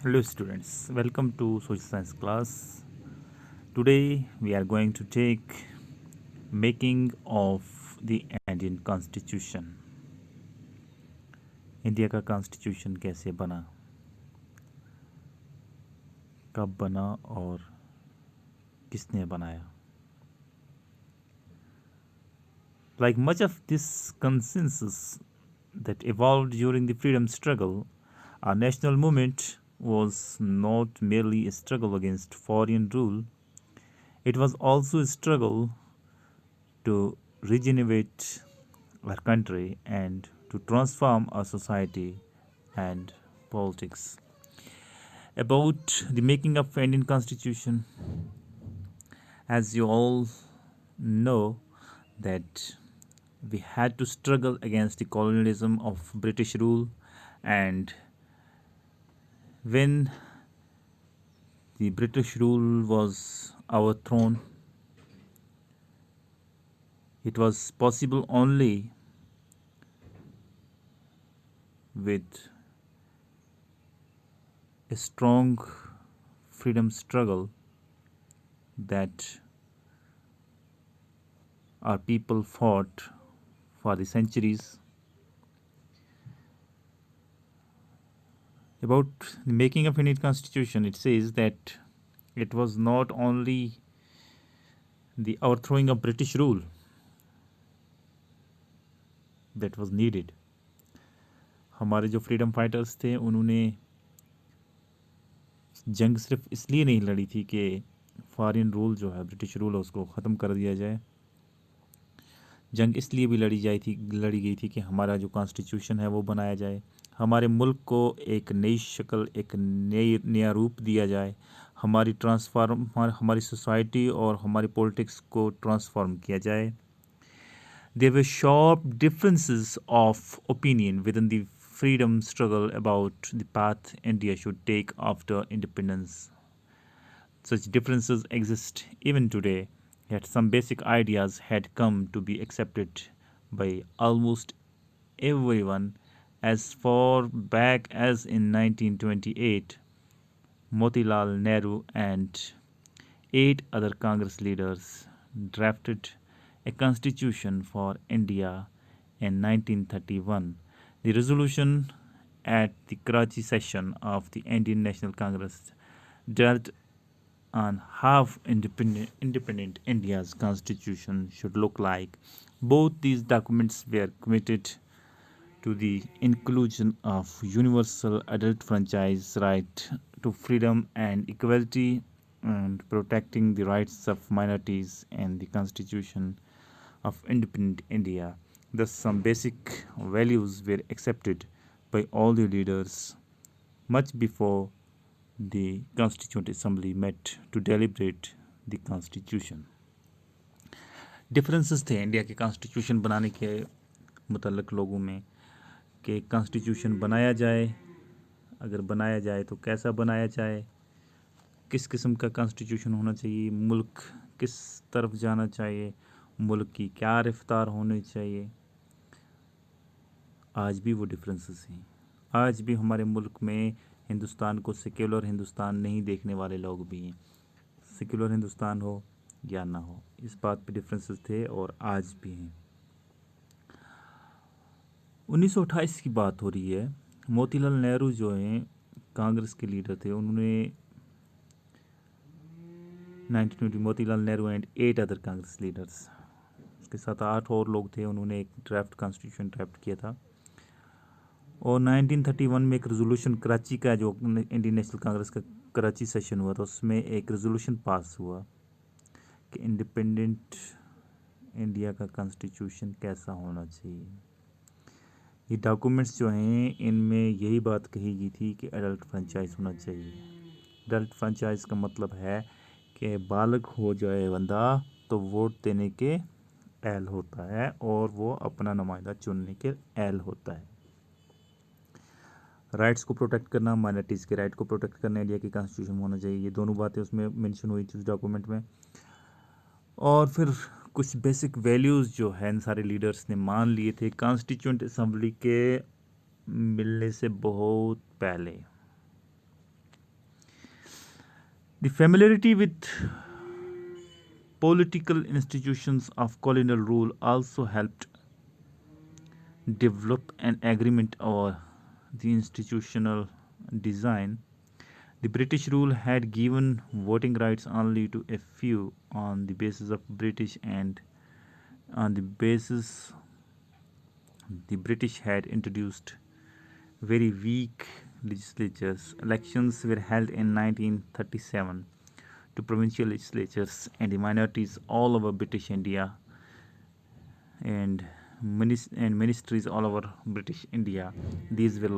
Hello students, welcome to social science class. Today we are going to take making of the Indian constitution. India का constitution कैसे बना, कब बना और किसने बनाया. Like much of this consensus that evolved during the freedom struggle, our national movement was not merely a struggle against foreign rule, it was also a struggle to regenerate our country and to transform our society and politics. About the making of Indian Constitution, as you all know, that we had to struggle against the colonialism of British rule, and when the British rule was overthrown, it was possible only with a strong freedom struggle that our people fought for the centuries. About the making of Indian Constitution, it says that it was not only the overthrowing of British rule that was needed. हमारे जो freedom fighters थे उन्होंने जंग सिर्फ इसलिए नहीं लड़ी थी कि फॉरेन रूल जो है, ब्रिटिश रूल है, उसको ख़त्म कर दिया जाए. जंग इसलिए भी लड़ी गई थी कि हमारा जो कॉन्स्टिट्यूशन है वो बनाया जाए, हमारे मुल्क को एक नई शक्ल, एक नया रूप दिया जाए, हमारी सोसाइटी और हमारी पॉलिटिक्स को ट्रांसफॉर्म किया जाए. There were sharp differences of opinion within the freedom struggle about the path India should take after independence. Such differences exist even today, yet some basic ideas had come to be accepted by almost everyone. As far back as in 1928, Motilal Nehru and 8 other Congress leaders drafted a constitution for India in 1931. The resolution at the Karachi session of the Indian National Congress dealt on how independent India's constitution should look like. Both these documents were committed to the inclusion of universal adult franchise right to freedom and equality and protecting the rights of minorities in the constitution of independent India. Thus, some basic values were accepted by all the leaders much before the Constituent Assembly met to deliberate the Constitution. Differences थे India के constitution बनाने के मुतल्लिक लोगों में कि constitution बनाया जाए, अगर बनाया जाए तो कैसा बनाया जाए, किस किस्म का कॉन्स्टिट्यूशन होना चाहिए, मुल्क किस तरफ जाना चाहिए, मुल्क की क्या रफ्तार होनी चाहिए. आज भी वो डिफरेंसेस हैं. आज भी हमारे मुल्क में हिंदुस्तान को सेक्युलर हिंदुस्तान नहीं देखने वाले लोग भी हैं. सेक्युलर हिंदुस्तान हो या ना हो, इस बात पे डिफरेंसेस थे और आज भी हैं. 1928 की बात हो रही है. मोतीलाल नेहरू जो हैं कांग्रेस के लीडर थे, उन्होंने 1920 Motilal Nehru and 8 other Congress leaders, उसके साथ 8 और लोग थे, उन्होंने एक ड्राफ्ट कॉन्स्टिट्यूशन ड्राफ्ट किया था. और 1931 में एक रेजोल्यूशन कराची का, जो इंडियन नेशनल कांग्रेस का कराची सेशन हुआ था, उसमें एक रेजोल्यूशन पास हुआ कि इंडिपेंडेंट इंडिया का कॉन्स्टिट्यूशन कैसा होना चाहिए. ये डॉक्यूमेंट्स जो हैं इनमें यही बात कही गई थी कि एडल्ट फ्रेंचाइज होना चाहिए. एडल्ट फ्रेंचाइज का मतलब है कि बालग हो जाए बंदा तो वोट देने के एल होता है और वो अपना नुमाइंदा चुनने के एल होता है. राइट्स को प्रोटेक्ट करना, माइनॉरिटीज़ के राइट को प्रोटेक्ट करना इंडिया की कॉन्स्टिट्यूशन होना चाहिए. ये दोनों बातें उसमें मेंशन हुई थी उस डॉक्यूमेंट में. और फिर कुछ बेसिक वैल्यूज़ जो है इन सारे लीडर्स ने मान लिए थे कॉन्स्टिट्यूंट असम्बली के मिलने से बहुत पहले. The familiarity with political institutions of colonial rule also helped develop an agreement over the institutional design. The British rule had given voting rights only to a few on the basis of British, and on the basis the British had introduced very weak legislatures. Elections were held in 1937 to provincial legislatures and the minorities all over British India and ministries all over British India. These were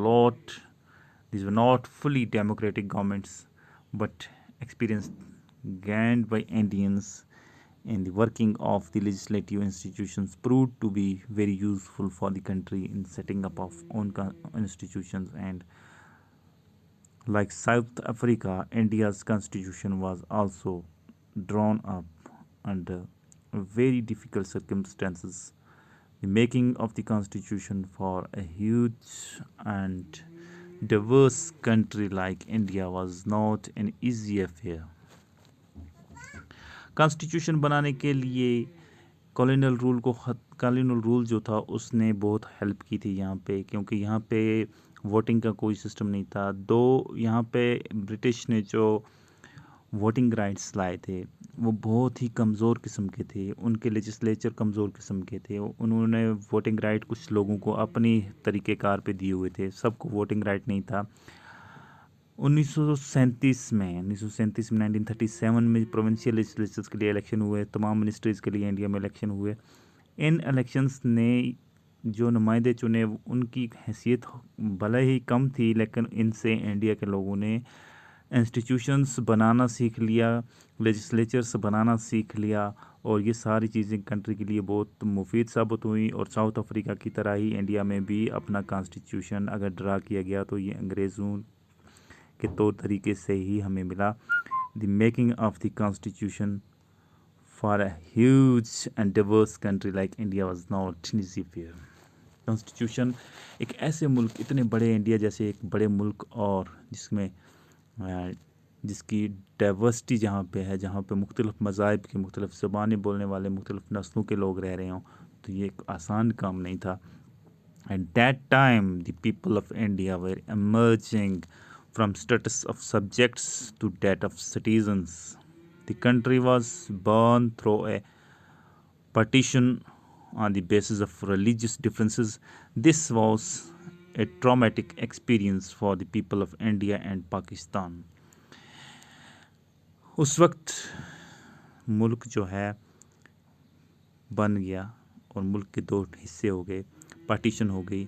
not fully democratic governments, but experience gained by Indians and the working of the legislative institutions proved to be very useful for the country in setting up of own institutions. And like South Africa, India's constitution was also drawn up under very difficult circumstances. The making of the constitution for a huge and diverse country like India was not an easy affair. Constitution बनाने के लिए colonial rule जो था उसने बहुत help की थी यहाँ पे, क्योंकि यहाँ पे वोटिंग का कोई सिस्टम नहीं था। दो यहाँ पे ब्रिटिश ने जो वोटिंग राइट्स लाए थे वो बहुत ही कमज़ोर किस्म के थे, उनके लेजिस्लेचर कमज़ोर किस्म के थे। उन्होंने वोटिंग राइट कुछ लोगों को अपनी तरीक़ेकार पे दिए हुए थे, सबको वोटिंग राइट नहीं था। 1937 में 1937 में प्रोविंशियल लेजिस्लेचर्स के लिए इलेक्शन हुए, तमाम मिनिस्ट्रीज़ के लिए इंडिया में इलेक्शन हुए। इन इलेक्शंस ने जो नुमाइंदे चुने उनकी हैसियत भले ही कम थी, लेकिन इनसे इंडिया के लोगों ने इंस्टीट्यूशंस बनाना सीख लिया, लेजिस्लेचर्स बनाना सीख लिया, और ये सारी चीज़ें कंट्री के लिए बहुत मुफीद साबित हुई। और साउथ अफ्रीका की तरह ही इंडिया में भी अपना कॉन्स्टिट्यूशन अगर ड्रा किया गया तो ये अंग्रेज़ों के तौर तरीके से ही हमें मिला। The making of the constitution for a huge and Divers country like India was not an easy fair. Constitution एक ऐसे मुल्क, इतने बड़े इंडिया जैसे एक बड़े मुल्क, और जिसकी डाइवर्सिटी जहाँ पे है, जहाँ पे मुख्तलिफ़ मज़ाहिब के, मुख्तलिफ़ ज़बानें बोलने वाले, मुख्तलिफ़ नस्लों के लोग रह रहे हों, तो ये एक आसान काम नहीं था। At that time, the people of India were emerging from status of subjects to that of citizens. The country was born through a partition on the basis of religious differences. This was a traumatic experience for the people of India and Pakistan. उस वक्त मुल्क जो है बन गया और मुल्क के दो हिस्से हो गए, पार्टीशन हो गई।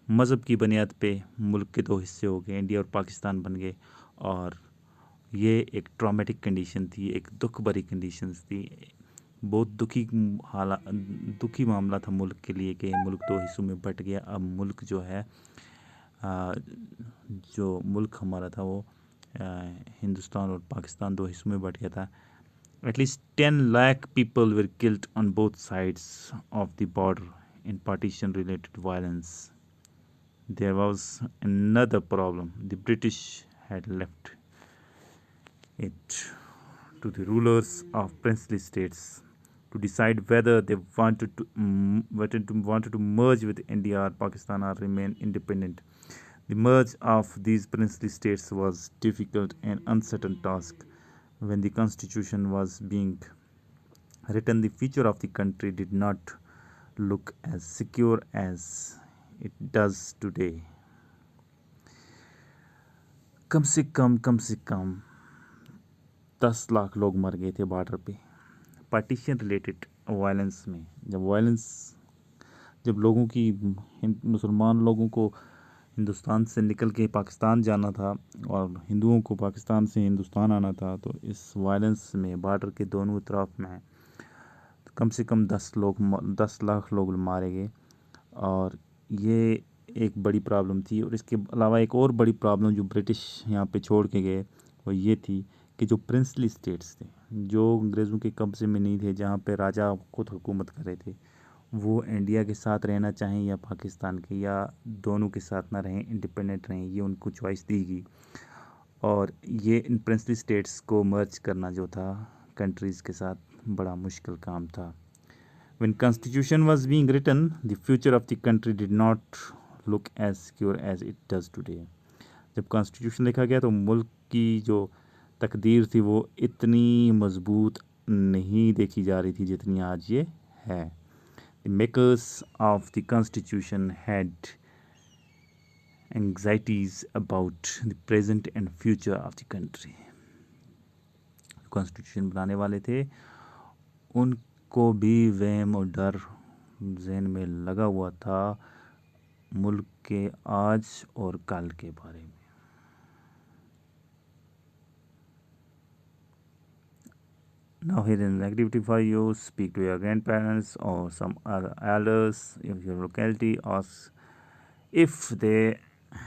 मज़हब की बुनियाद पे मुल्क के दो हिस्से हो गए, इंडिया और पाकिस्तान बन गए। और ये एक ट्रॉमेटिक कंडीशन थी, एक दुख भरी कंडीशंस थी, बहुत दुखी मामला था मुल्क के लिए कि मुल्क दो हिस्सों में बट गया। अब मुल्क जो है, जो मुल्क हमारा था वो हिंदुस्तान और पाकिस्तान दो हिस्सों में बट गया था। At least 10 lakh people were killed on both sides of the border in partition-related violence. There was another problem. The British had left it to the rulers of princely states to decide whether they wanted to merge with India or Pakistan or remain independent. The merge of these princely states was difficult and uncertain task. When the constitution was being written, the future of the country did not look as secure as it does today. कम से कम 10 लाख लोग मर गए थे border पे partition related violence में। जब लोगों की, मुसलमान लोगों को हिंदुस्तान से निकल के पाकिस्तान जाना था और हिंदुओं को पाकिस्तान से हिंदुस्तान आना था, तो इस वायलेंस में बॉर्डर के दोनों तरफ में कम से कम 10 लाख लोग मारे गए। और ये एक बड़ी प्रॉब्लम थी। और इसके अलावा एक और बड़ी प्रॉब्लम जो ब्रिटिश यहाँ पे छोड़ के गए वो ये थी कि जो प्रिंसली स्टेट्स थे, जो अंग्रेज़ों के कब्ज़े में नहीं थे, जहाँ पे राजा खुद हुकूमत कर रहे थे, वो इंडिया के साथ रहना चाहें या पाकिस्तान के, या दोनों के साथ ना रहें, इंडिपेंडेंट रहें, ये उनको चॉइस दी गई। और ये इन प्रिंसली स्टेट्स को मर्ज करना जो था कंट्रीज़ के साथ बड़ा मुश्किल काम था। When constitution was being written, the future of the country did not look as secure as it does today. जब कॉन्स्टिट्यूशन लिखा गया तो मुल्क की जो तकदीर थी वो इतनी मजबूत नहीं देखी जा रही थी जितनी आज ये है। The makers of the constitution had anxieties about the present and future of the country. Constitution बनाने वाले थे उनको भी वहम और डर ज़हन में लगा हुआ था मुल्क के आज और कल के बारे में। Now here is an activity for you. Speak to your grandparents or some other elders of your locality. Ask if they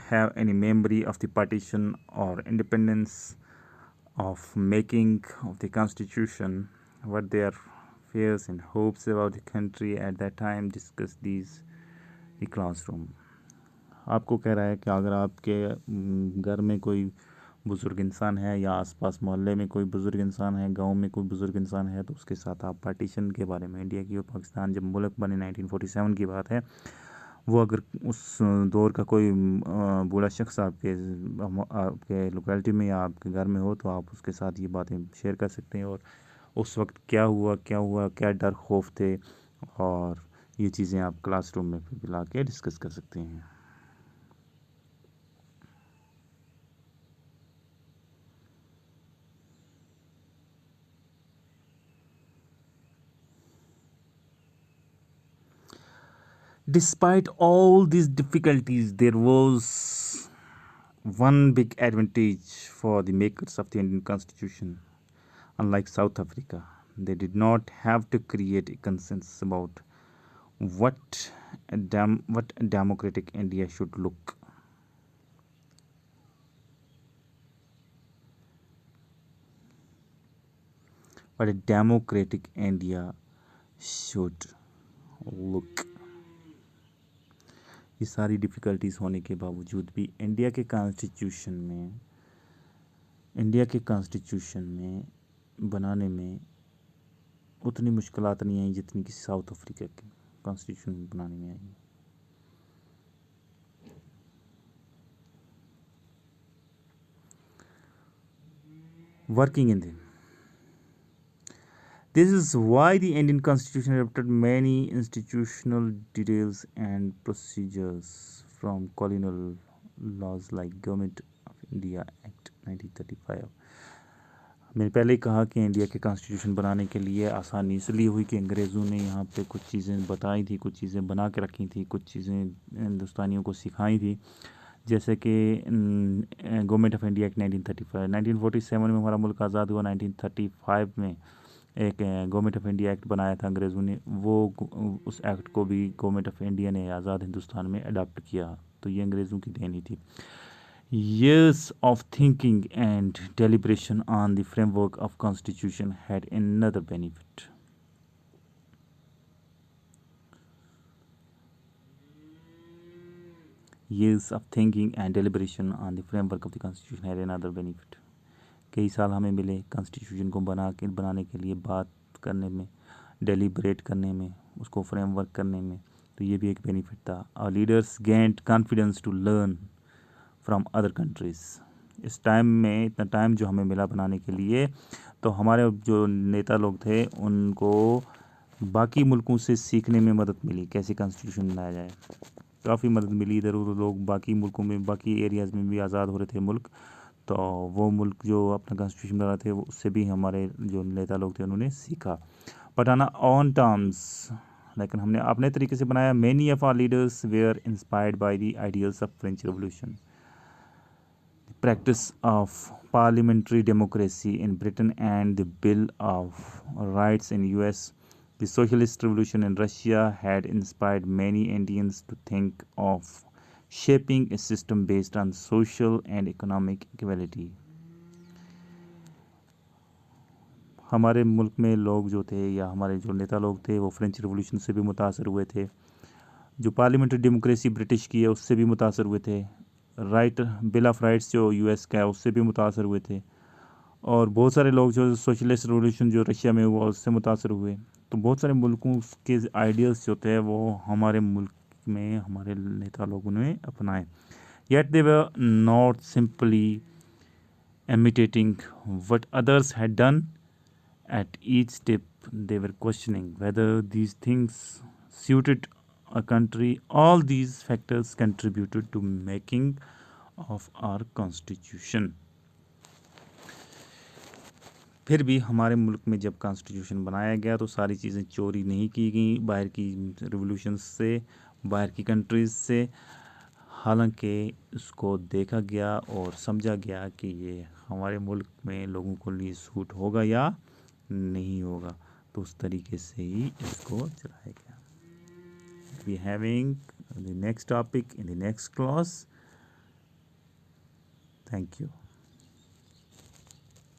have any memory of the partition or independence of making of the constitution, what their fears and hopes about the country at that time. Discuss these the classroom. आपको कह रहा है कि अगर आपके घर में कोई बुज़ुर्ग इंसान है या आसपास मोहल्ले में कोई बुज़ुर्ग इंसान है, गांव में कोई बुज़ुर्ग इंसान है, तो उसके साथ आप पार्टीशन के बारे में, इंडिया की और पाकिस्तान जब मुल्क बने 1947 की बात है, वो अगर उस दौर का कोई बूढ़ा शख्स आपके लोकेलिटी में या आपके घर में हो तो आप उसके साथ ये बातें शेयर कर सकते हैं और उस वक्त क्या हुआ, क्या डर खौफ थे, और ये चीज़ें आप क्लासरूम में फिर ला के डिस्कस कर सकते हैं। Despite all these difficulties, there was one big advantage for the makers of the Indian Constitution. Unlike South Africa, they did not have to create a consensus about what a democratic India should look. What a democratic India should look. ये सारी difficulties होने के बावजूद भी India के constitution में बनाने में उतनी मुश्किलात नहीं आई जितनी कि साउथ अफ्रीका के कॉन्स्टिट्यूशन बनाने में आई। Working in them. This is why the Indian Constitution adopted many institutional details and procedures from colonial laws like Government of India Act 1935. मैंने पहले ही कहा कि इंडिया के कॉन्स्टिट्यूशन बनाने के लिए आसानी इसलिए हुई कि अंग्रेज़ों ने यहाँ पे कुछ चीज़ें बताई थी, कुछ चीज़ें बना के रखी थी, कुछ चीज़ें हिंदुस्तानियों को सिखाई थी, जैसे कि गवर्नमेंट ऑफ इंडिया एक्ट 1935। 1947 में हमारा मुल्क आज़ाद हुआ। 1935 में एक गवर्नमेंट ऑफ इंडिया एक्ट बनाया था अंग्रेज़ों ने, वो उस एक्ट को भी गवर्नमेंट ऑफ इंडिया ने आज़ाद हिंदुस्तान में अडॉप्ट किया, तो ये अंग्रेज़ों की देन ही थी। Years of thinking and deliberation on the framework of constitution had another benefit. Years of thinking and deliberation on the framework of the constitution had another benefit. कई साल हमें मिले कॉन्स्टिट्यूशन को बनाने के लिए, बात करने में, डेलिब्रेट करने में, उसको फ्रेमवर्क करने में, तो ये भी एक बेनिफिट था। Our leaders gained confidence to learn from other countries. इस टाइम में इतना टाइम जो हमें मिला बनाने के लिए, तो हमारे जो नेता लोग थे उनको बाकी मुल्कों से सीखने में मदद मिली, कैसे कॉन्स्टिट्यूशन बनाया जाए, काफ़ी मदद मिली। इधर उधर लोग बाकी मुल्कों में, बाकी एरियाज़ में भी आज़ाद हो रहे थे मुल्क, तो वो मुल्क जो अपना कॉन्स्टिट्यूशन बना रहे थे उससे भी हमारे जो नेता लोग थे उन्होंने सीखा, बट ऑन ऑन टर्म्स, लेकिन हमने अपने तरीके से बनाया। Many of our leaders were inspired by the ideals of French revolution, practice of parliamentary democracy in Britain and the Bill of Rights in US. The socialist revolution in Russia had inspired many Indians to think of shaping a system based on social and economic equality. हमारे मुल्क में लोग जो थे या हमारे जो नेता लोग थे वो फ्रेंच रिवॉल्यूशन से भी मुतासर हुए थे, जो पार्लियामेंट्री डेमोक्रेसी ब्रिटिश की है उससे भी मुतासर हुए थे, बिल ऑफ राइट्स जो यूएस का है उससे भी मुतासर हुए थे, और बहुत सारे लोग जो सोशलिस्ट रेवोल्यूशन जो रशिया में हुआ उससे मुतासर हुए। तो बहुत सारे मुल्कों के आइडियाज़ जो होते हैं वो हमारे मुल्क में हमारे नेता लोगों ने अपनाए। Yet they were not simply imitating what others had done. At each step they were questioning whether these things suited a country. All these factors contributed to making of our constitution. फिर भी हमारे मुल्क में जब constitution बनाया गया तो सारी चीज़ें चोरी नहीं की गई बाहर की रिवोल्यूशन से, बाहर की कंट्रीज़ से। हालांकि इसको देखा गया और समझा गया कि ये हमारे मुल्क में लोगों को लिए सूट होगा या नहीं होगा, तो उस तरीके से ही इसको चलाया गया। We having the next topic in the next class. Thank you.